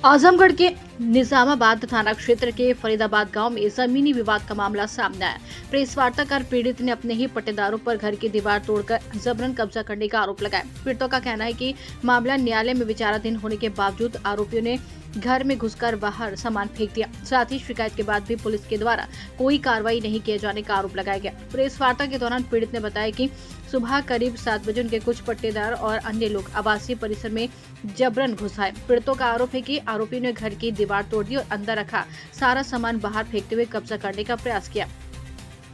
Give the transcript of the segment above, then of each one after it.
आजमगढ़ के निजामाबाद थाना क्षेत्र के फरीदाबाद गांव में जमीनी विवाद का मामला सामने आया। प्रेस वार्ताकार पीड़ित ने अपने ही पट्टेदारों पर घर की दीवार तोड़कर जबरन कब्जा करने का आरोप लगाया। पीड़ितों का कहना है कि मामला न्यायालय में विचाराधीन होने के बावजूद आरोपियों ने घर में घुसकर बाहर सामान फेंक दिया। साथ ही शिकायत के बाद भी पुलिस के द्वारा कोई कार्रवाई नहीं किए जाने का आरोप लगाया गया। प्रेस वार्ता के दौरान पीड़ित ने बताया कि सुबह करीब 7 बजे उनके कुछ पट्टेदार और अन्य लोग आवासीय परिसर में जबरन घुस आए। पीड़ितों का आरोप है कि आरोपी ने घर की दीवार तोड़ दी और अंदर रखा सारा सामान बाहर फेंकते हुए कब्जा करने का प्रयास किया।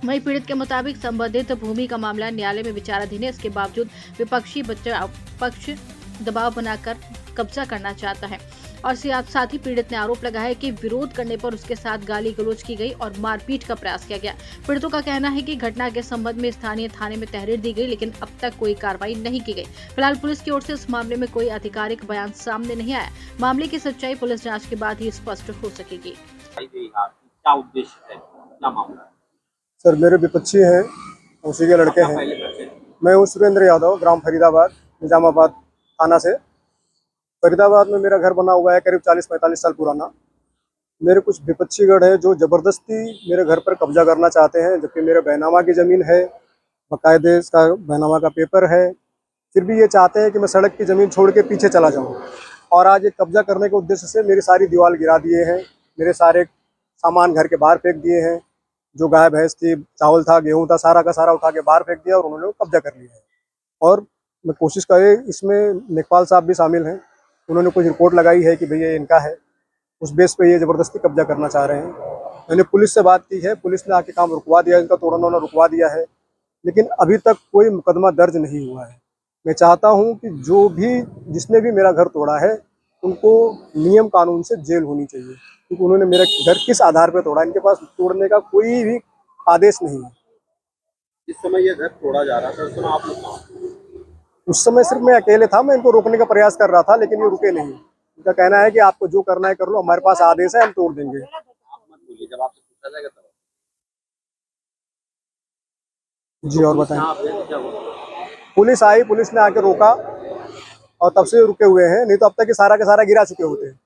वहीं पीड़ित के मुताबिक संबंधित भूमि का मामला न्यायालय में विचाराधीन है। इसके बावजूद विपक्षी पक्ष दबाव बनाकर कब्जा करना चाहता है और साथ ही पीड़ित ने आरोप लगाया है कि विरोध करने पर उसके साथ गाली गलौज की गई और मारपीट का प्रयास किया गया। पीड़ितों का कहना है कि घटना के संबंध में स्थानीय थाने में तहरीर दी गई, लेकिन अब तक कोई कार्रवाई नहीं की गई। फिलहाल पुलिस की ओर से इस मामले में कोई आधिकारिक बयान सामने नहीं आया। मामले की सच्चाई पुलिस जाँच के बाद ही स्पष्ट हो सकेगी। क्या उद्देश्य है, क्या मामला है? सर मेरे विपक्षी हैं, उसी के लड़के हैं। मैं हूँ सुरेंद्र यादव, ग्राम फरीदाबाद, निजामाबाद थाना से। फरीदाबाद में मेरा घर बना हुआ है करीब 40-45 साल पुराना। मेरे कुछ विपक्षीगढ़ है जो ज़बरदस्ती मेरे घर पर कब्जा करना चाहते हैं, जबकि मेरे बैनामा की ज़मीन है, बाकायदे इसका बैनामा का पेपर है। फिर भी ये चाहते हैं कि मैं सड़क की ज़मीन छोड़ के पीछे चला जाऊँ और आज ये कब्जा करने के उद्देश्य से मेरी सारी दीवार गिरा दिए हैं। मेरे सारे सामान घर के बाहर फेंक दिए हैं। जो गाय भैंस थी, चावल था, गेहूँ था, सारा का सारा उठा के बाहर फेंक दिया और उन्होंने कब्जा कर लिया है। और मैं कोशिश करे, इसमें लेखपाल साहब भी शामिल हैं। उन्होंने कुछ रिपोर्ट लगाई है कि भैया इनका है, उस बेस पे ये ज़बरदस्ती कब्जा करना चाह रहे हैं। मैंने पुलिस से बात की है, पुलिस ने आके काम रुकवा दिया, इनका तोड़ना रुकवा दिया है, लेकिन अभी तक कोई मुकदमा दर्ज नहीं हुआ है। मैं चाहता हूँ कि जिसने भी मेरा घर तोड़ा है उनको नियम कानून से जेल होनी चाहिए, क्योंकि उन्होंने मेरा घर किस आधार पर तोड़ा, इनके पास तोड़ने का कोई भी आदेश नहीं है। जिस समय ये घर तोड़ा जा रहा था उस समय आप लोग कहाँ थे? उस समय सिर्फ मैं अकेले था, मैं इनको रोकने का प्रयास कर रहा था, लेकिन ये रुके नहीं। इनका कहना है कि आपको जो करना है कर लो, हमारे पास आदेश है, हम तोड़ देंगे। आप मत बोलिए, जब आपसे पूछा जाएगा तब। जी और बताएं। आप गए थे, क्या हुआ? पुलिस आई, पुलिस ने आके रोका और तब से रुके हुए हैं, नहीं तो अब तक ये सारा के सारा गिरा चुके होते हैं।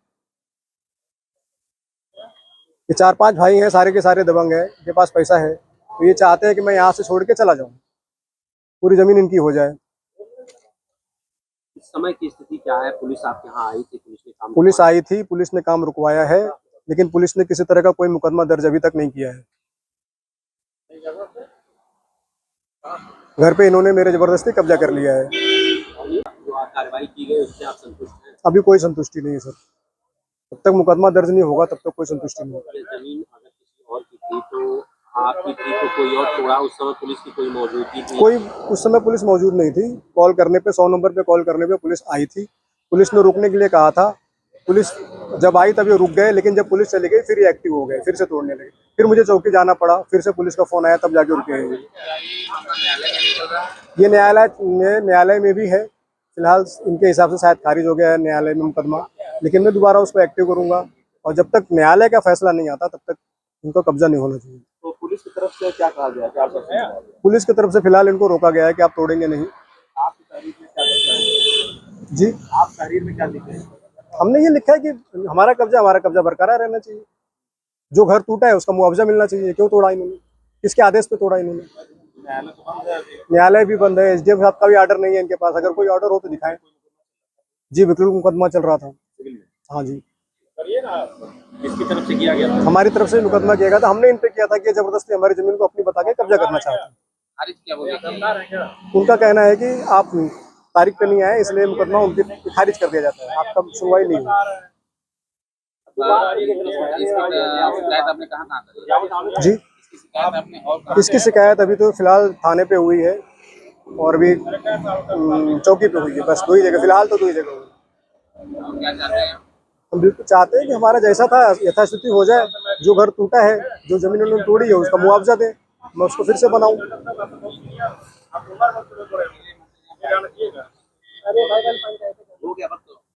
ये 4-5 भाई हैं, सारे के सारे दबंग हैं, इनके पास पैसा है, तो ये चाहते हैं कि मैं यहाँ से छोड़ के चला जाऊँ, पूरी जमीन इनकी हो जाए। इस समय की स्थिति क्या है? पुलिस आपके यहाँ आई थी? पुलिस आई थी, पुलिस ने काम रुकवाया है, लेकिन पुलिस ने किसी तरह का कोई मुकदमा दर्ज अभी तक नहीं किया है। घर पे इन्होंने मेरे जबरदस्ती कब्जा कर लिया है। जो कार्रवाई की गई उससे आप संतुष्ट हैं? अभी कोई संतुष्टि नहीं है सर, जब तक मुकदमा दर्ज नहीं होगा तब तक कोई संतुष्टि नहीं होगी। जमीन अगर किसी और की थी तो आपकी थी तो कोई और तोड़ा, उस समय पुलिस की कोई मौजूदगी थी? कोई उस समय पुलिस मौजूद नहीं थी। कॉल करने पे 100 नंबर पे कॉल करने पे पुलिस आई थी। पुलिस ने रुकने के लिए कहा था। पुलिस जब आई तब ये रुक गए, लेकिन जब पुलिस चली गई फिर ये एक्टिव हो गए, फिर से तोड़ने लगे। फिर मुझे चौकी जाना पड़ा, फिर से पुलिस का फोन आया, तब जाके रुके हैं। ये न्यायालय में भी है। फिलहाल इनके हिसाब से शायद खारिज हो गया है न्यायालय में मुकदमा, लेकिन मैं दोबारा उसको एक्टिव करूंगा और जब तक न्यायालय का फैसला नहीं आता तब तक इनका कब्जा नहीं होना चाहिए। तो पुलिस की तरफ से क्या कहा गया? क्या पुलिस की तरफ से फिलहाल इनको रोका गया है कि आप तोड़ेंगे नहीं। आपकी तहरीर में क्या लिखा है? जी, आप तहरीर में क्या लिखे हैं? हमने ये लिखा है कि हमारा कब्जा बरकरार रहना चाहिए। जो घर टूटा है उसका मुआवजा मिलना चाहिए। क्यों तोड़ा इन्होंने, किसके आदेश पे तोड़ा इन्होंने? न्यायालय भी बंद है, एसडीएम साहब का भी ऑर्डर नहीं है इनके पास। अगर कोई ऑर्डर हो तो दिखाएं। जी बिल्कुल, मुकदमा चल रहा था। हाँ जी, किसकी तरफ से किया गया था? हमारी तरफ से मुकदमा किया गया था। हमने इन पे किया था कि जबरदस्ती हमारी जमीन को अपनी बता के कब्जा करना चाहते हैं। खारिज क्या बोले? उनका कहना है कि आप तारीख पे नहीं आए, इसलिए मुकदमा उनकी खारिज कर दिया जाता है, आपका सुनवाई नहीं हुई। शिकायत आपने कहाँ करी? जी, इसकी शिकायत अभी तो फिलहाल थाने पे हुई है और अभी चौकी पे हुई है। बस 2 ही जगह फिलहाल, तो 2 ही जगह हुई। क्या चाहते हैं? हम बिल्कुल चाहते हैं कि हमारा जैसा था यथास्थिति हो जाए। जो घर टूटा है, जो जमीन उन्होंने तोड़ी है, उसका मुआवजा दें, मैं उसको फिर से बनाऊं। हो गया वक्त तो।